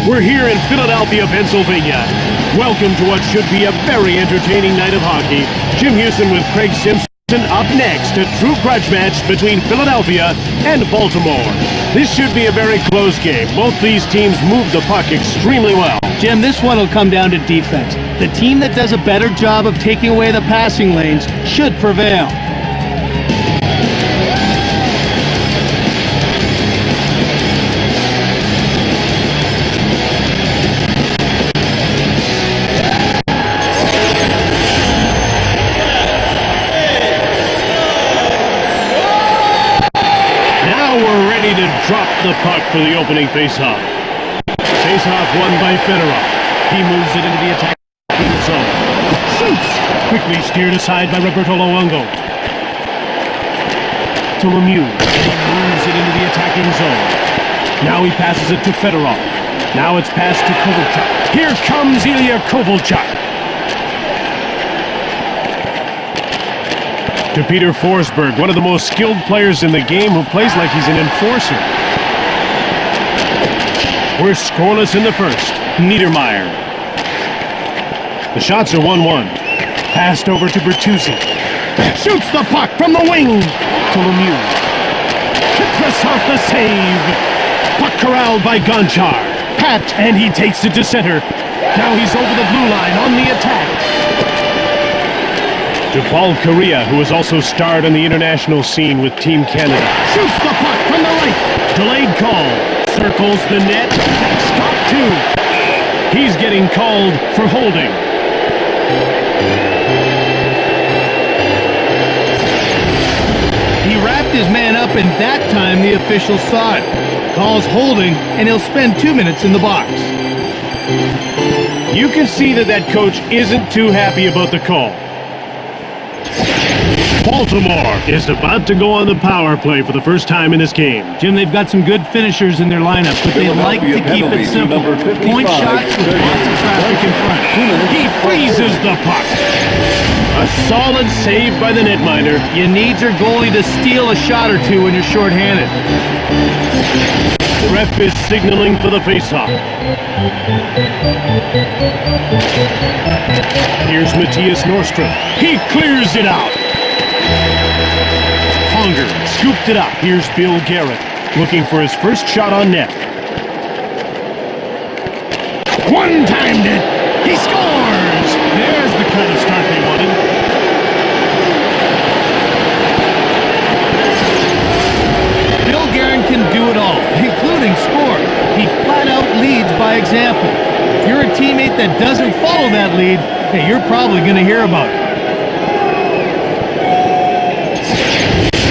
We're here in Philadelphia, Pennsylvania. Welcome to what should be a very entertaining night of hockey. Jim Houston with Craig Simpson up next. A true grudge match between Philadelphia and Baltimore. This should be a very close game. Both these teams move the puck extremely well. Jim, this one will come down to defense. The team that does a better job of taking away the passing lanes should prevail. Drop the puck for the opening faceoff. Faceoff won by Fedorov. He moves it into the attacking zone. Shoots! Quickly steered aside by Roberto Luongo. To Lemieux. He moves it into the attacking zone. Now he passes it to Fedorov. Now it's passed to Kovalchuk. Here comes Ilya Kovalchuk. To Peter Forsberg, one of the most skilled players in the game who plays like he's an enforcer. We're scoreless in the first. Niedermeyer. The shots are 1-1. Passed over to Bertuzzi. Shoots the puck from the wing to Lemieux. Kiprasov the save. Puck corralled by Gonchar. Pat, and he takes it to center. Now he's over the blue line on the attack. To Paul Kariya, who has also starred on the international scene with Team Canada. Shoots the puck from the right. Delayed call. Circles the net. Stop two. He's getting called for holding. He wrapped his man up, and that time the official saw it. Calls holding, and he'll spend 2 minutes in the box. You can see that coach isn't too happy about the call. Baltimore is about to go on the power play for the first time in this game. Jim, they've got some good finishers in their lineup, but they like to keep it simple. Point shots with lots of traffic in front. He freezes the puck. A solid save by the netminder. You need your goalie to steal a shot or two when you're shorthanded. The ref is signaling for the faceoff. Here's Matthias Nordstrom. He clears it out. Conger scooped it up. Here's Bill Garrett, looking for his first shot on net. One-timed it. He scores! There's the kind of start they wanted. Bill Garrett can do it all, including score. He flat out leads by example. If you're a teammate that doesn't follow that lead, hey, you're probably going to hear about it.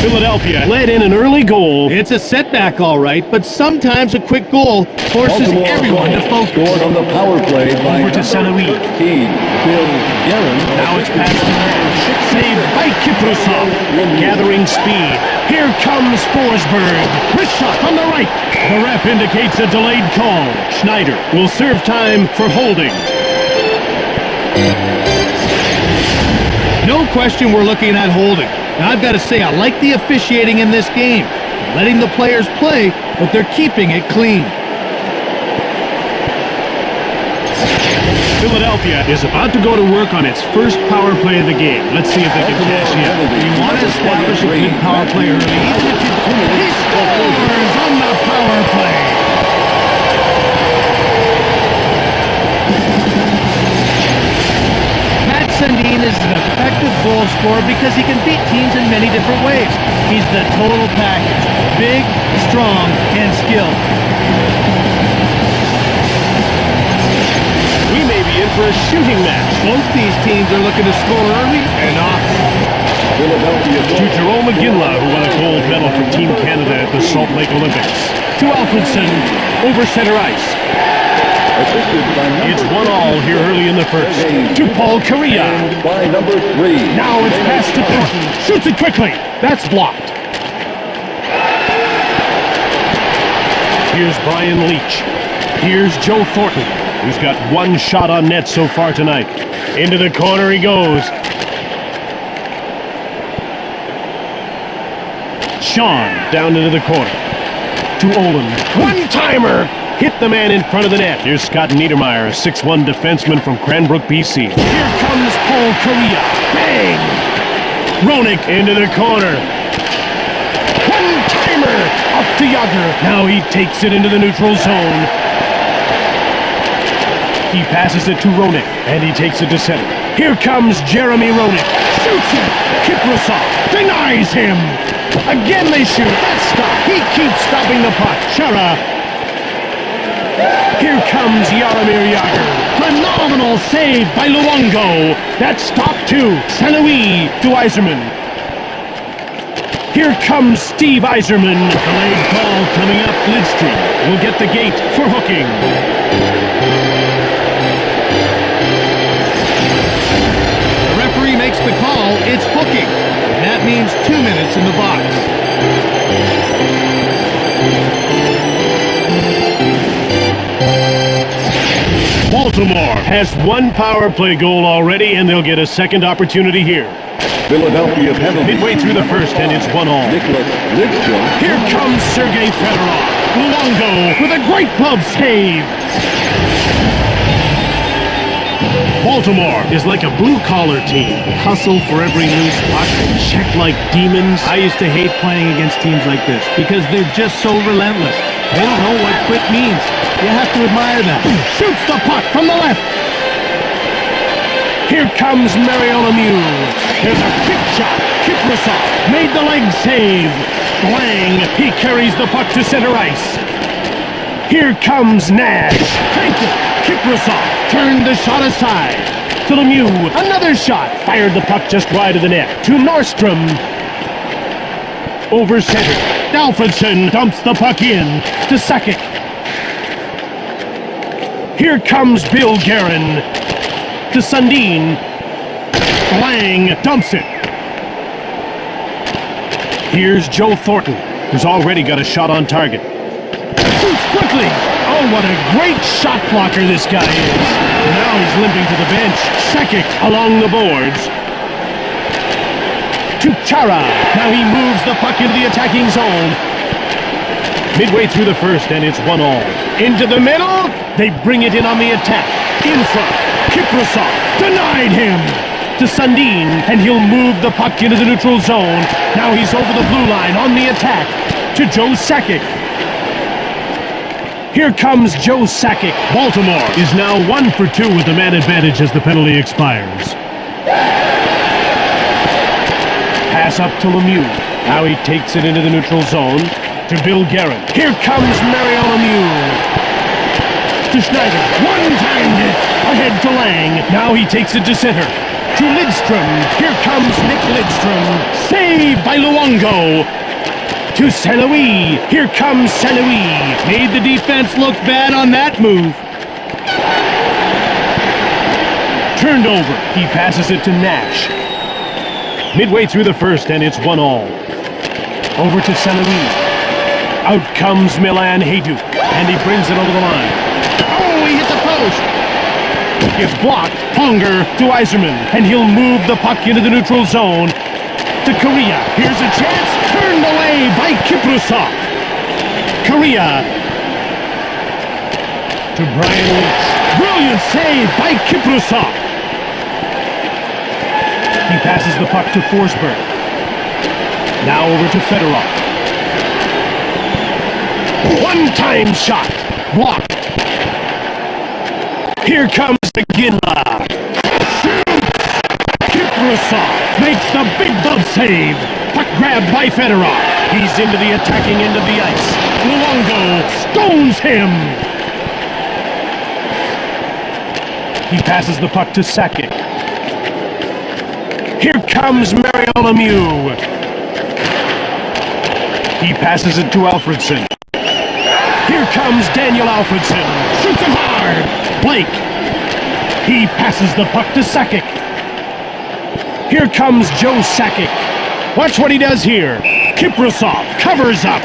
Philadelphia led in an early goal. It's a setback, all right, but sometimes a quick goal forces everyone to focus. Scored on the power play by over to Saint-Louis. Bill Guerin. Now it's passed to Nash. Saved by Kiprasov. Gathering speed. Here comes Forsberg. Wrist shot on the right. The ref indicates a delayed call. Schneider will serve time for holding. No question we're looking at holding. Now, I've got to say, I like the officiating in this game. Letting the players play, but they're keeping it clean. Philadelphia is about to go to work on its first power play of the game. Let's see if they can cash in. You want to establish a good power play early. He scores on the power play. Sandin is an effective goal scorer because he can beat teams in many different ways. He's the total package. Big, strong, and skilled. We may be in for a shooting match. Both these teams are looking to score early and often. To Jerome McGinley, who won a gold medal for Team Canada at the Salt Lake Olympics. To Alfredson, over center ice. It's 1-1 here early in the first. To Paul Kariya. By number 3. Now it's passed to Thornton. Shoots it quickly. That's blocked. Here's Brian Leach. Here's Joe Thornton, who's got one shot on net so far tonight. Into the corner he goes. Sean down into the corner. To Olin. One-timer. Hit the man in front of the net. Here's Scott Niedermeyer, a 6'1 defenseman from Cranbrook, BC. Here comes Paul Correa. Bang! Roenick into the corner. One-timer! Up to Yager. Now he takes it into the neutral zone. He passes it to Roenick, and he takes it to center. Here comes Jeremy Roenick. Shoots it. Kiprasov denies him. Again they shoot. That's stop. He keeps stopping the puck. Chara. Here comes Jaromir Jagr. Phenomenal save by Luongo. That's stop two. St. Louis to Yzerman. Here comes Steve Yzerman. Delayed call coming up. Lidstrom will get the gate for hooking. The referee makes the call. It's hooking. And that means 2 minutes in the box. Baltimore has one power play goal already, and they'll get a second opportunity here. Philadelphia penalty. Midway through the first, and it's 1-1. Nicholas Lidstrom. Here comes Sergei Fedorov. Luongo with a great glove save. Baltimore is like a blue-collar team. Hustle for every loose puck, check like demons. I used to hate playing against teams like this because they're just so relentless. They don't know what quit means. You have to admire that. Shoots the puck from the left. Here comes Mario Lemieux. Here's a quick shot. Kiprasov made the leg save. Blang. He carries the puck to center ice. Here comes Nash. Cranked it. Kiprasov turned the shot aside. To Lemieux. Another shot. Fired the puck just wide of the net. To Nordstrom. Over center. Alfredson dumps the puck in to Sakic. Here comes Bill Guerin to Sundin. Blang dumps it. Here's Joe Thornton, who's already got a shot on target. Shoots quickly. Oh, what a great shot blocker this guy is. Now he's limping to the bench. Sakic along the boards. To Chara. Now he moves the puck into the attacking zone. Midway through the first, and it's 1-1. Into the middle. They bring it in on the attack. In front. Kiprasov denied him. To Sundin, and he'll move the puck into the neutral zone. Now he's over the blue line on the attack. To Joe Sakic. Here comes Joe Sakic. Baltimore is now 1 for 2 with the man advantage as the penalty expires. Pass up to Lemieux. Now he takes it into the neutral zone to Bill Guerin. Here comes Mario Lemieux. To Schneider. One-timed it. Ahead to Lang. Now he takes it to center. To Lidstrom. Here comes Nick Lidstrom. Saved by Luongo. To St. Louis. Here comes St. Louis. Made the defense look bad on that move. Turned over. He passes it to Nash. Midway through the first, and it's 1-1. Over to St. Louis. Out comes Milan Hajduk, and he brings it over the line. Oh, he hit the post. It's blocked. Ponger to Yzerman, and he'll move the puck into the neutral zone. To Correa. Here's a chance. Turned away by Kiprasov. Correa. To Brian Lynch. Brilliant save by Kiprasov. He passes the puck to Forsberg. Now over to Fedorov. One-time shot. Blocked. Here comes Ginla. Shoots. Kiprasov makes the big glove save. Puck grabbed by Fedorov. He's into the attacking end of the ice. Luongo stones him. He passes the puck to Sakic. Here comes Mario Lemieux. He passes it to Alfredson. Here comes Daniel Alfredson. Shoots him hard. Blake. He passes the puck to Sakic. Here comes Joe Sakic. Watch what he does here. Kiprasov covers up.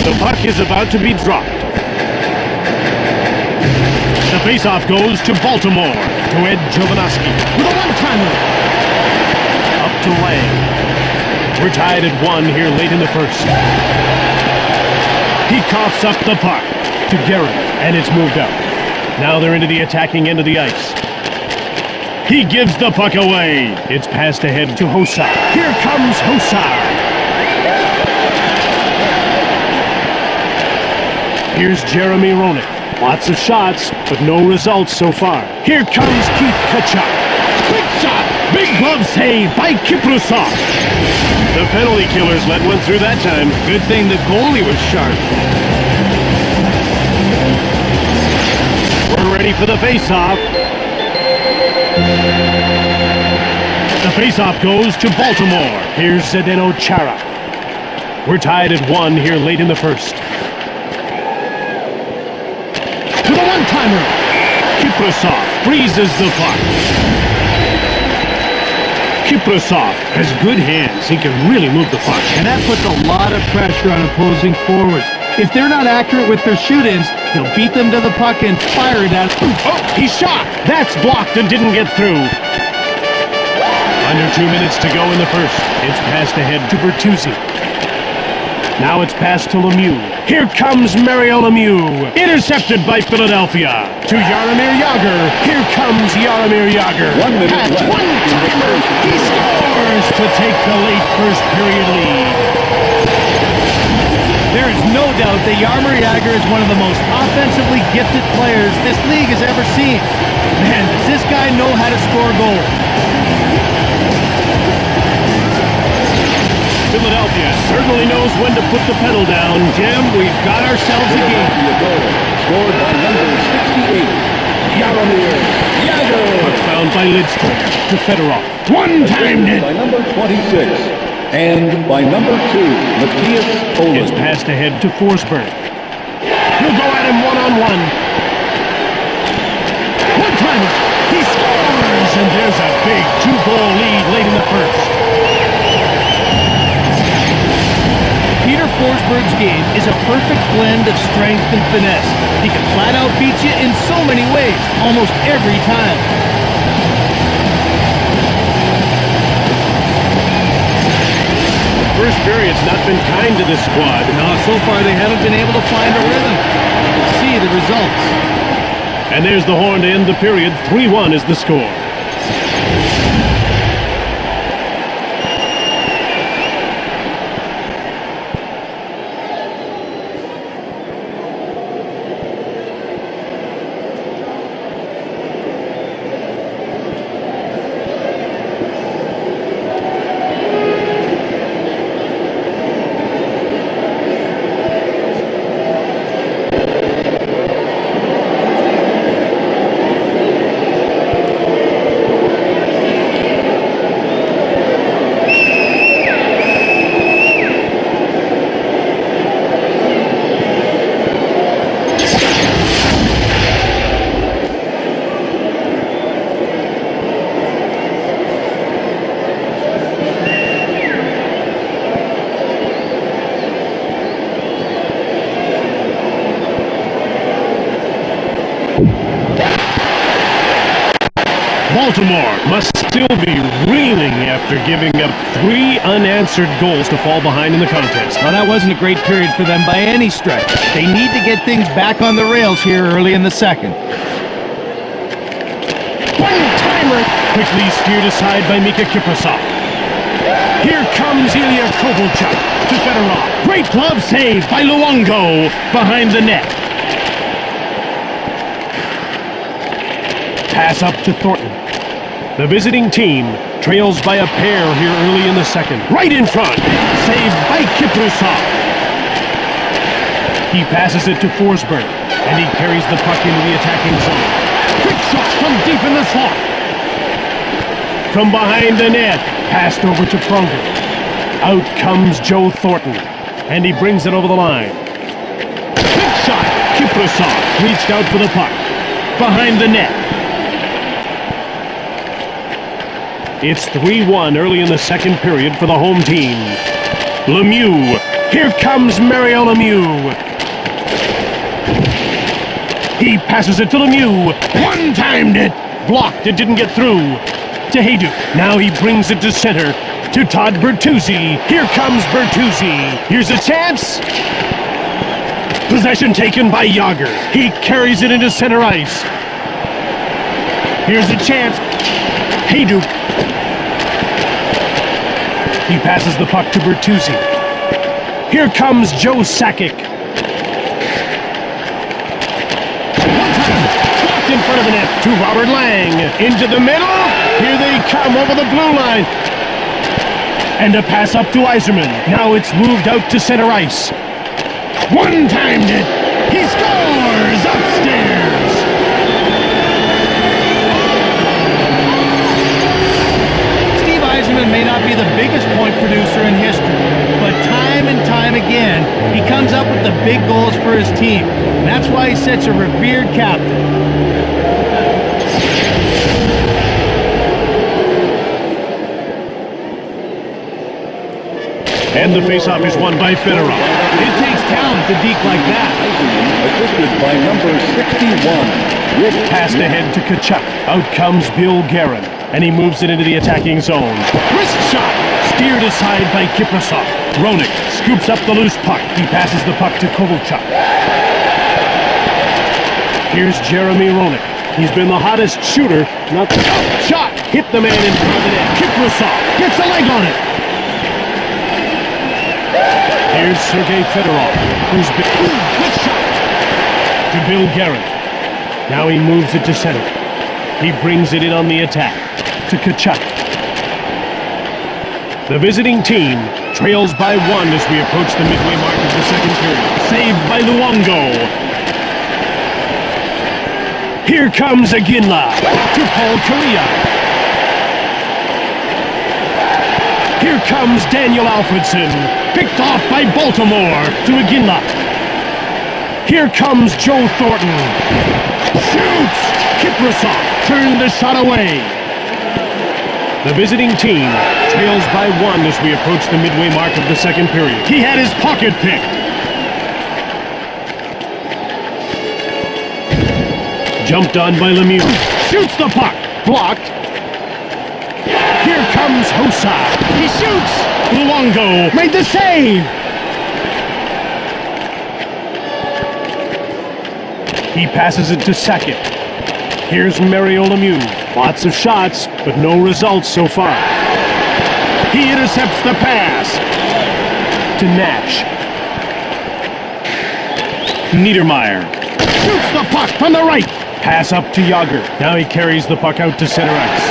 The puck is about to be dropped. faceoff goes to Baltimore, to Ed Jovanovski, with a one-timer. Up to Lang. We're tied at 1 here late in the first. He coughs up the puck to Garrett, and it's moved up. Now they're into the attacking end of the ice. He gives the puck away. It's passed ahead to Hosar. Here comes Hosar. Here's Jeremy Roenick. Lots of shots, but no results so far. Here comes Keith Tkachuk. Big shot! Big glove save by Kiprusov. The penalty killers let one through that time. Good thing the goalie was sharp. We're ready for the faceoff. The faceoff goes to Baltimore. Here's Zdeno Chara. We're tied at 1 here late in the first. With a one-timer. Kiprusov freezes the puck. Kiprusov has good hands. He can really move the puck. And that puts a lot of pressure on opposing forwards. If they're not accurate with their shoot-ins, he'll beat them to the puck and fire it at them. Oh, he shot! That's blocked and didn't get through. Under 2 minutes to go in the first. It's passed ahead to Bertuzzi. Now it's passed to Lemieux. Here comes Mario Lemieux. Intercepted by Philadelphia. To Jaromir Jagr. Here comes Jaromir Jagr. 1 minute Patch, left. one-timer. He scores to take the late first period lead. There is no doubt that Jaromir Jagr is one of the most offensively gifted players this league has ever seen. Man, does this guy know how to score goals. Philadelphia certainly knows when to put the pedal down. Jim, we've got ourselves a game. Philadelphia goal. Scored by number 68, Jaromir Jagr. Puck found by Lidstrom to Fedorov. One-timed it. By number 26. And by number 2, Matthias It's Poland. passed ahead to Forsberg. He'll go at him one-on-one. One-timer. He scores, and there's a big 2-goal lead late in the first. Peter Forsberg's game is a perfect blend of strength and finesse. He can flat out beat you in so many ways, almost every time. First period's not been kind to this squad. No, so far they haven't been able to find a rhythm. Let's see the results. And there's the horn to end the period. 3-1 is the score. Baltimore must still be reeling after giving up 3 unanswered goals to fall behind in the contest. Well, that wasn't a great period for them by any stretch. They need to get things back on the rails here early in the second. One-timer! Quickly steered aside by Mika Kiprusov. Here comes Ilya Kovalchuk to Fedorov. Great glove save by Luongo behind the net. Pass up to Thornton. The visiting team trails by a pair here early in the second. Right in front. Saved by Kiprusov. He passes it to Forsberg, and he carries the puck into the attacking zone. Quick shot from deep in the slot. From behind the net, passed over to Pronger. Out comes Joe Thornton, and he brings it over the line. Big shot. Kiprusov reached out for the puck. Behind the net. It's 3-1 early in the second period for the home team. Lemieux. Here comes Mario Lemieux. He passes it to Lemieux. One-timed it. Blocked. It didn't get through. To Hayduk. Now he brings it to center. To Todd Bertuzzi. Here comes Bertuzzi. Here's a chance. Possession taken by Yager. He carries it into center ice. Here's a chance. Hayduk. He passes the puck to Bertuzzi. Here comes Joe Sakic. Blocked in front of the net to Robert Lang. Into the middle. Here they come over the blue line. And a pass up to Yzerman. Now it's moved out to center ice. One-timed it. He scores upstairs. Steve Yzerman may not be the biggest point producer in history, but time and time again, he comes up with the big goals for his team. And that's why he's such a revered captain. And the faceoff is won by Fedorov. It takes talent to deke like that. Assisted by number 61. Passed ahead to Kachuk. Out comes Bill Guerin. And he moves it into the attacking zone. Wrist shot! Steered aside by Kiprasov. Roenick scoops up the loose puck. He passes the puck to Kovalchuk. Here's Jeremy Roenick. He's been the hottest shooter. Not the shot! Hit the man in front of the net. Kiprasov gets a leg on it. Here's Sergei Fedorov, who's been good shot to Bill Guerin. Now he moves it to center. He brings it in on the attack to Kachuk. The visiting team trails by 1 as we approach the midway mark of the second period. Saved by Luongo. Here comes Aginla to Paul Kariya. Here comes Daniel Alfredson, picked off by Baltimore to Aginla. Here comes Joe Thornton. Shoots! Kiprasov turned the shot away. The visiting team trails by 1 as we approach the midway mark of the second period. He had his pocket picked. Jumped on by Lemieux. Shoots the puck. Blocked. Here comes Hossa. He shoots. Luongo made the save. He passes it to Sakic. Here's Mario Lemieux. Lots of shots, but no results so far. He intercepts the pass to Nash. Niedermeyer shoots the puck from the right. Pass up to Yager. Now he carries the puck out to center ice.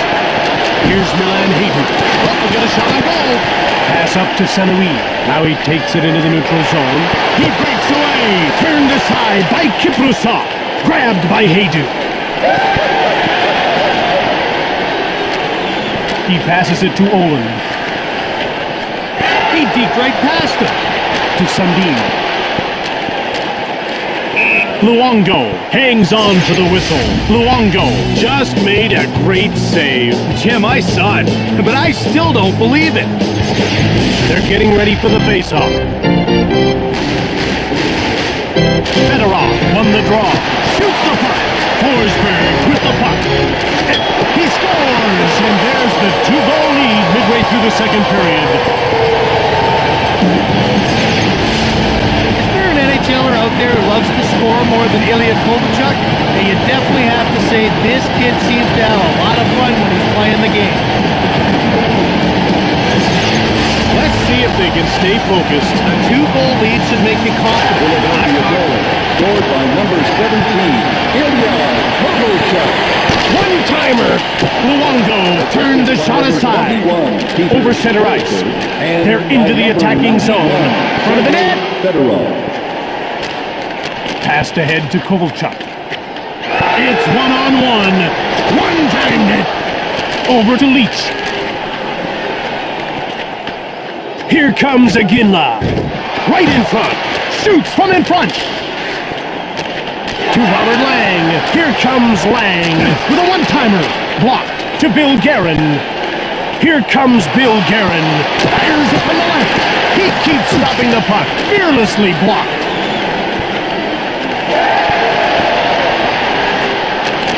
Here's Milan Hayduk. Oh, we got a shot on goal. Pass up to Sanoui. Now he takes it into the neutral zone. He breaks away. Turned aside by Kiprasov. Grabbed by Hayduk. He passes it to Olin. He deked right past him. To Sundin. Luongo hangs on for the whistle. Luongo just made a great save. Jim, I saw it, but I still don't believe it. They're getting ready for the face-off. Fedorov won the draw. Shoots the puck. Forsberg with the puck. He scores! And there's the 2-goal lead midway through the second period. NHLer out there who loves to score more than Ilya Kovalchuk, and you definitely have to say this kid seems to have a lot of fun when he's playing the game. Let's see if they can stay focused. A 2-goal lead should make you confident. Philadelphia goal, scored by number 17, Ilya Kovalchuk. One-timer! Luongo turned the shot aside. Over center ice. They're into the attacking zone. Front of the net. Fedorov. Passed ahead to Kovalchuk. It's one-on-one. One-timed it. Over to Leach. Here comes Aginla. Right in front. Shoots from in front. To Robert Lang. Here comes Lang with a one-timer. Blocked to Bill Guerin. Here comes Bill Guerin. Fires it from the left. He keeps stopping the puck. Fearlessly blocked.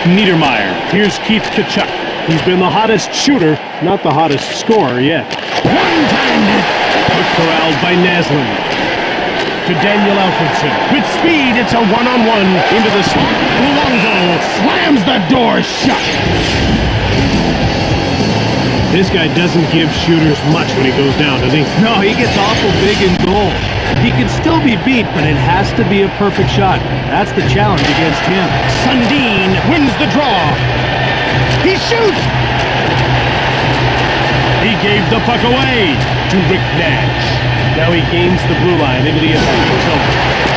Niedermeyer. Here's Keith Kachuk. He's been the hottest shooter, not the hottest scorer yet. One-timed it. But corralled by Naslin. To Daniel Alfredson. With speed, it's a one-on-one into the slot. Luongo slams the door shut. This guy doesn't give shooters much when he goes down, does he? No, he gets awful big in goal. He can still be beat, but it has to be a perfect shot. That's the challenge against him. Sundin wins the draw. He shoots! He gave the puck away to Rick Nash. Now he gains the blue line into the attacking zone.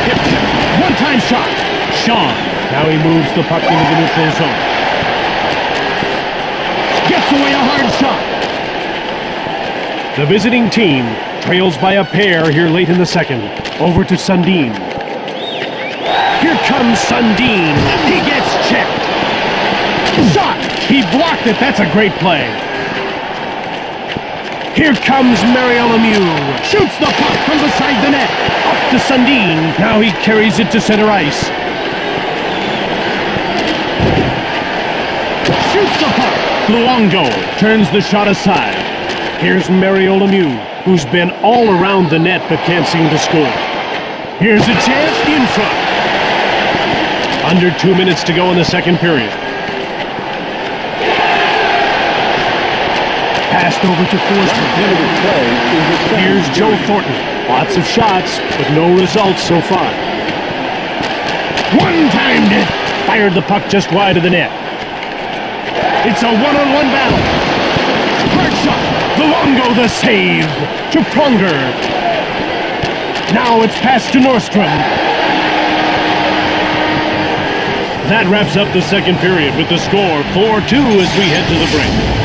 Hip check. One-time shot. Sean. Now he moves the puck into the neutral zone. Gets away a hard shot. The visiting team trails by a pair here late in the second. Over to Sundin. Here comes Sundin. He gets checked. Shot. He blocked it. That's a great play. Here comes Mario Lemieux. Shoots the puck from beside the net. Up to Sundin. Now he carries it to center ice. Shoots the puck. Luongo turns the shot aside. Here's Mario Lemieux, who's been all around the net but can't seem to score. Here's a chance in front. Under 2 minutes to go in the second period. Passed over to Forsberg. Here's Joe Thornton. Lots of shots, but no results so far. One-timed it. Fired the puck just wide of the net. It's a one-on-one battle. Hard shot. Luongo the save. To Pronger. Now it's passed to Nordstrom. That wraps up the second period with the score 4-2 as we head to the break.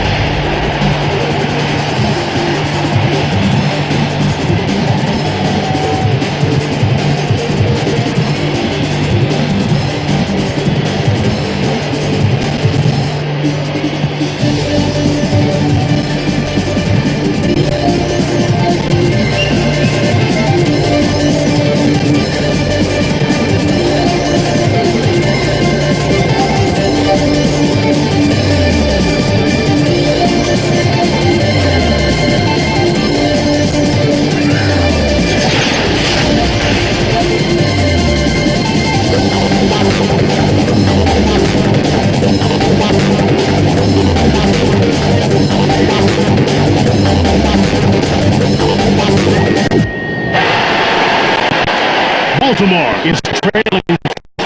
Baltimore is trailing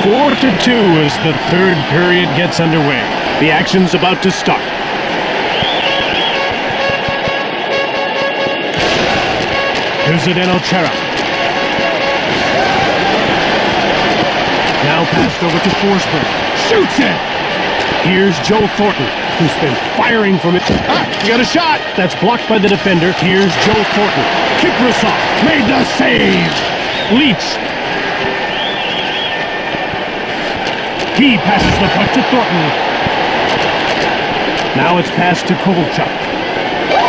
4-2 as the third period gets underway. The action's about to start. Here's Zdeno Chara. Now passed over to Forsberg. Shoots it! Here's Joe Thornton, who's been firing from it. He got a shot! That's blocked by the defender. Here's Joe Thornton. Kiprasov made the save! Leach. He passes the puck to Thornton. Now it's passed to Kovalchuk.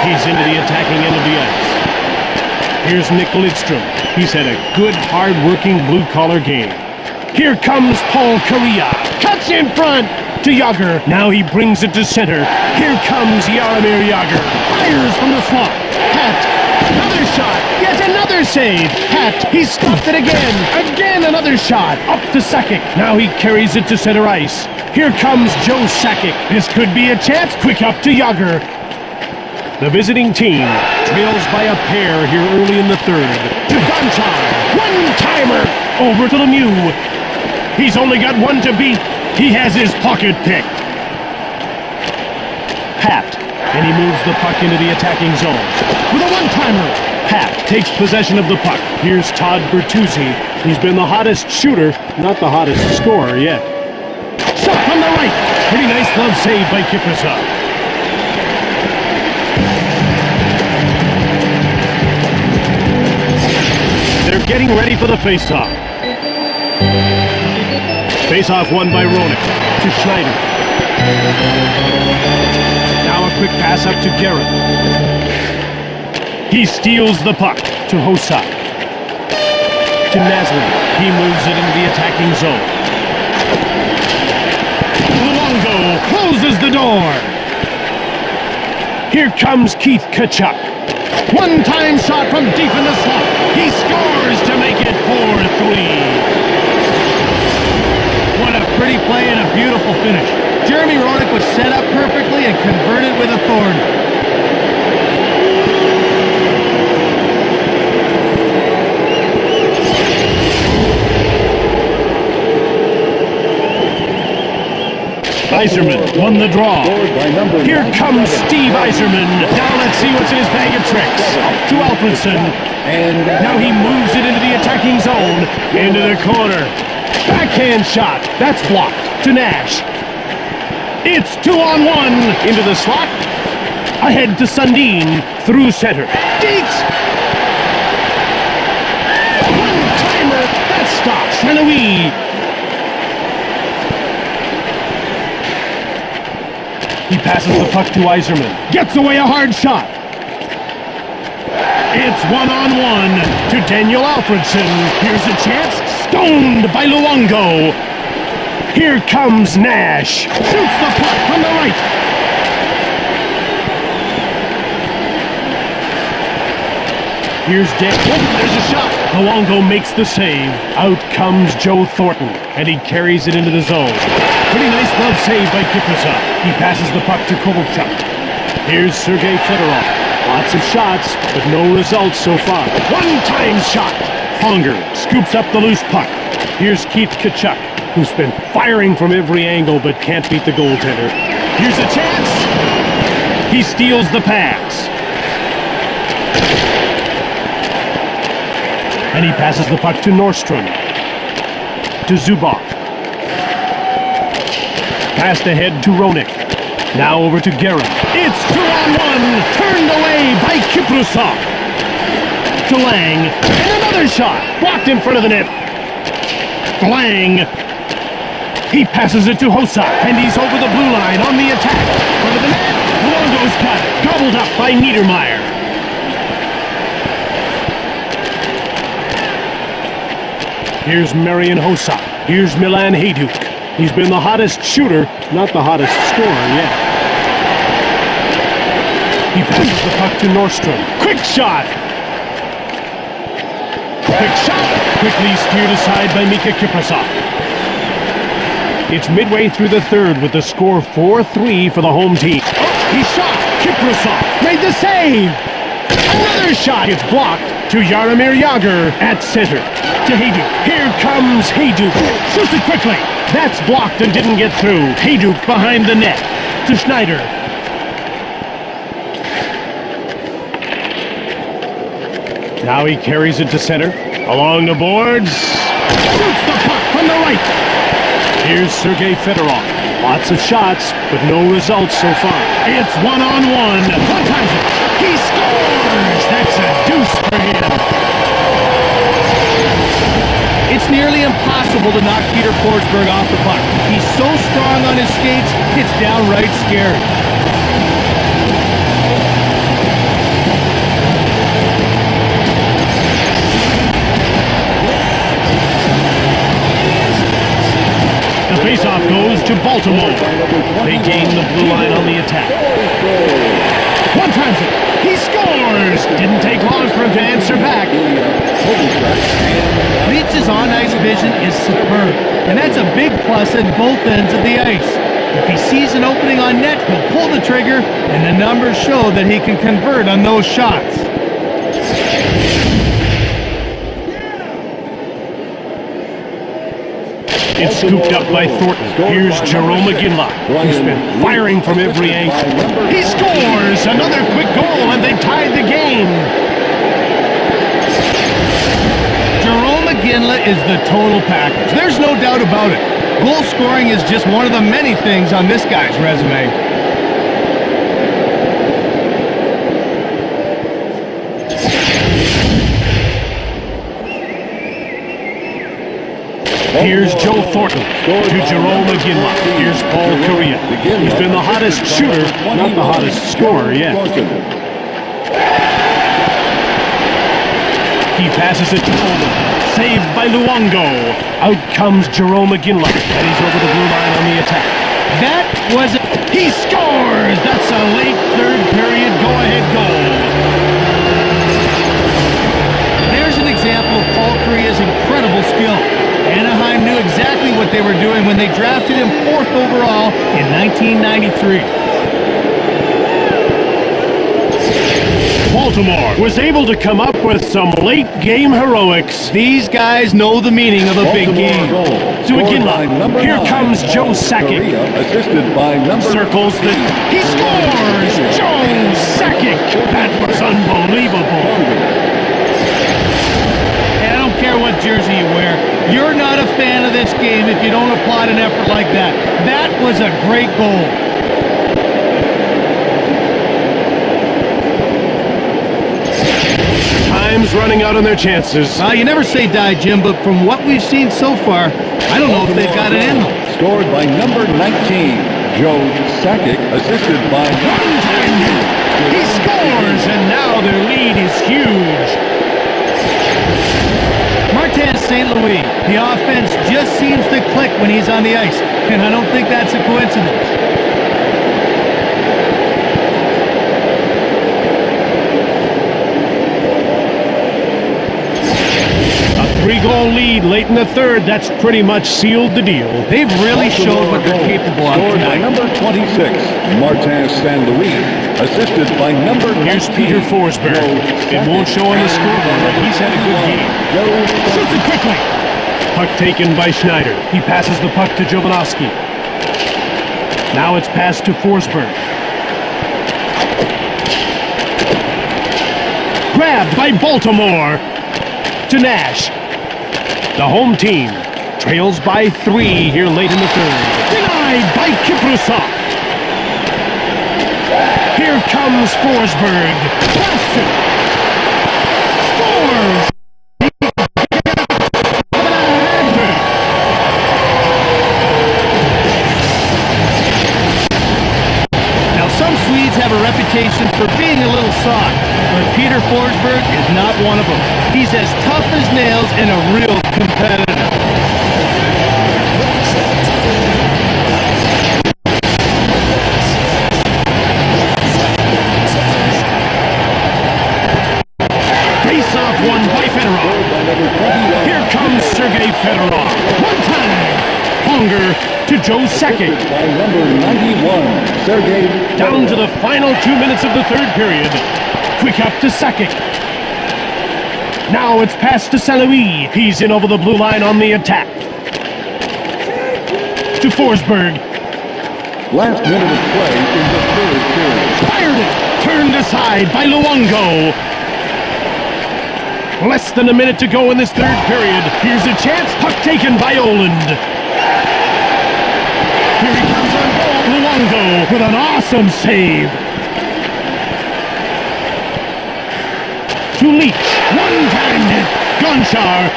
He's into the attacking end of the ice. Here's Nick Lidstrom. He's had a good, hard-working, blue-collar game. Here comes Paul Kariya. Cuts in front to Yager. Now he brings it to center. Here comes Jaromir Yager. Fires from the slot. Hat. Another shot. Yet another save. Hat. He stopped it again. Again another shot. Up to Sakic. Now he carries it to center ice. Here comes Joe Sakic. This could be a chance. Quick up to Yager. The visiting team trails by a pair here early in the third. To Gonchar. One-timer. Over to Lemieux. He's only got one to beat. He has his pocket picked. Pat. And he moves the puck into the attacking zone. With a one-timer. Pat takes possession of the puck. Here's Todd Bertuzzi. He's been the hottest shooter, not the hottest scorer yet. Shot from the right. Pretty nice glove save by Kiprasov. They're getting ready for the face-off. Face-off won by Roenick to Schneider. Now a quick pass up to Garrett. He steals the puck to Hossa. To Naslin. He moves it into the attacking zone. Luongo closes the door. Here comes Keith Kachuk. One-time shot from deep in the slot. He scores to make it 4-3. What a pretty play and a beautiful finish. Jeremy Roenick was set up perfectly and converted with authority. Iserman won the draw. Here comes Steve Iserman. Now let's see what's in his bag of tricks. To Alfredson. And Now he moves it into the attacking zone. Into the corner. Backhand shot. That's blocked. To Nash. It's 2-on-1. Into the slot. Ahead to Sundin. Through center. Deeks. One-timer. That stops Hanoui. He passes the puck to Iserman. Gets away a hard shot. It's 1-on-1 to Daniel Alfredson. Here's a chance. Stoned by Luongo. Here comes Nash. Shoots the puck from the right. Here's Dan. Oh, there's a shot. Luongo makes the save. Out comes Joe Thornton, and he carries it into the zone. Pretty nice glove save by Kiprusoff. He passes the puck to Kovalchuk. Here's Sergei Fedorov. Lots of shots, but no results so far. One-time shot. Fonger scoops up the loose puck. Here's Keith Kachuk, who's been firing from every angle but can't beat the goaltender. Here's a chance. He steals the pass. And he passes the puck to Nordstrom. To Zubov. Passed ahead to Roenick. Now over to Guerin. It's 2-on-1. Turned away by Kiprusoff. To Lang. And another shot. Blocked in front of the net. Lang. He passes it to Hossa. And he's over the blue line on the attack. Front of the net. Longo's got it. Gobbled up by Niedermeyer. Here's Marian Hossa. Here's Milan Hajduk. He's been the hottest shooter, not the hottest scorer yet. He passes the puck to Nordstrom. Quick shot! Quick shot! Quickly steered aside by Mika Kiprusoff. It's midway through the third with the score 4-3 for the home team. Oh, he shot! Kiprusoff made the save! Another shot! It's blocked to Jaromir Jagr at center. To Hajduk. Here comes Hajduk. Shoots it quickly. That's blocked and didn't get through. Hajduk behind the net. To Schneider. Now he carries it to center. Along the boards. Shoots the puck from the right. Here's Sergei Fedorov. Lots of shots, but no results so far. It's 1-on-1. One times it. He scores! That's a deuce for him. It's nearly impossible to knock Peter Forsberg off the puck. He's so strong on his skates, it's downright scary. The faceoff goes to Baltimore. They gain the blue line on the attack. One times it. He scores! Didn't take long for him to answer back. Leach's on-ice vision is superb, and that's a big plus at both ends of the ice. If he sees an opening on net, he'll pull the trigger, and the numbers show that he can convert on those shots. It's scooped up by Thornton. Here's Jerome McGinley, who's been firing from every angle. He scores! Another quick goal, and they tied the game. Jerome McGinley is the total package. There's no doubt about it. Goal scoring is just one of the many things on this guy's resume. Here's Joe Thornton to Jerome McGinley. Here's Paul Kariya. He's been the hottest shooter, not the hottest scorer yet. He passes it to Coleman. Saved by Luongo. Out comes Jerome McGinley, and he's over the blue line on the attack. That was it? He scores! That's a late third period go-ahead goal. There's an example of Paul Kariya's incredible skill. Anaheim knew exactly what they were doing when they drafted him 4th overall in 1993. Baltimore was able to come up with some late-game heroics. These guys know the meaning of a big game. Zuagila, here comes Joe Sakic. Assisted by number Circles the... He scores! Joe Sakic! That was unbelievable. And I don't care what jersey you wear. You're not a fan of this game if you don't applaud an effort like that. That was a great goal. Time's running out on their chances. You never say die, Jim, but from what we've seen so far, I don't know if they've got it in them. Scored by number 19, Joe Sakic, assisted by He scores, and now their lead is huge. Martin St. Louis, the offense just seems to click when he's on the ice, and I don't think that's a coincidence. Three-goal lead late in the third. That's pretty much sealed the deal. They've really showed what they're capable of Scored by tonight. number 26, Martin St. Louis, assisted by number 19. Here's Peter Forsberg. It won't show on the scoreboard, but he's had a good game. Shoots it quickly. Puck taken by Schneider. He passes the puck to Jovanovski. Now it's passed to Forsberg. Grabbed by Baltimore. To Nash. The home team trails by 3 here late in the third. Denied by Kiprusov. Here comes Forsberg. Blasts it. Scores! Now, some Swedes have a reputation for being a little soft, but Peter Forsberg is not one of them. He's as tough as nails and a real competitor. Face-off won by Fedorov. Here comes Sergei Fedorov. One time. Ponger to Joe Sakic. By number 91, Sergei. Down to the final 2 minutes of the third period. Quick up to Sakic. Now it's passed to St. Louis. He's in over the blue line on the attack. To Forsberg. Last minute of play in the third period. Fired it. Turned aside by Luongo. Less than a minute to go in this third period. Here's a chance. Puck taken by Oland. Here he comes on goal. Luongo with an awesome save. To Leach. One-handed. Gonchar.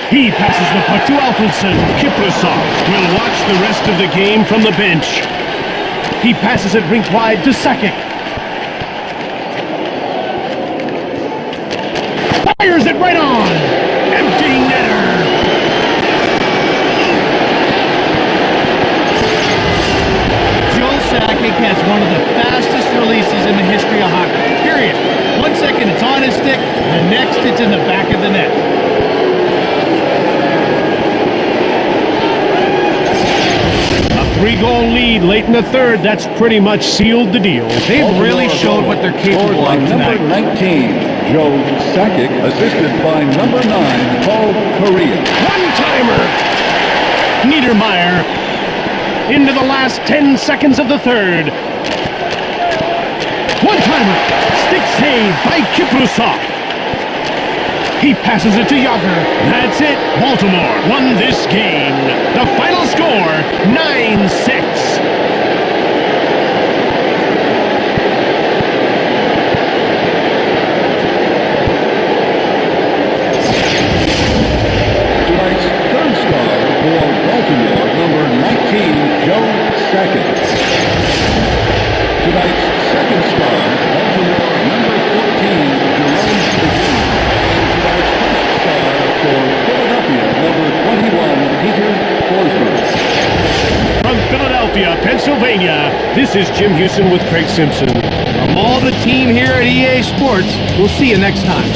He passes the puck to Alfredson. Kiprusov will watch the rest of the game from the bench. He passes it rink wide to Sakic. Fires it right on. Empty netter. Joe Sakic has one of the fastest releases in the history of hockey. Period. 1 second it's on his stick, the next it's in the back of the net. A 3-goal lead late in the third. That's pretty much sealed the deal. They've really showed what they're capable Scored by of number tonight. 19, Joe Sakic, assisted by number 9, Paul Kariya. One-timer. Niedermeyer into the last 10 seconds of the third. One-timer. Stick save by Kiprusov. He passes it to Yager. That's it. Baltimore won this game. The final score, 9-6. Tonight's third star for Baltimore, number 19, Joe Sakic. Tonight's second star, Baltimore, number 14, Jerome Stigler. And tonight's first star for Philadelphia, number 21, Peter Forsberg. From Philadelphia, This is Jim Houston with Craig Simpson. From all the team here at EA Sports, we'll see you next time.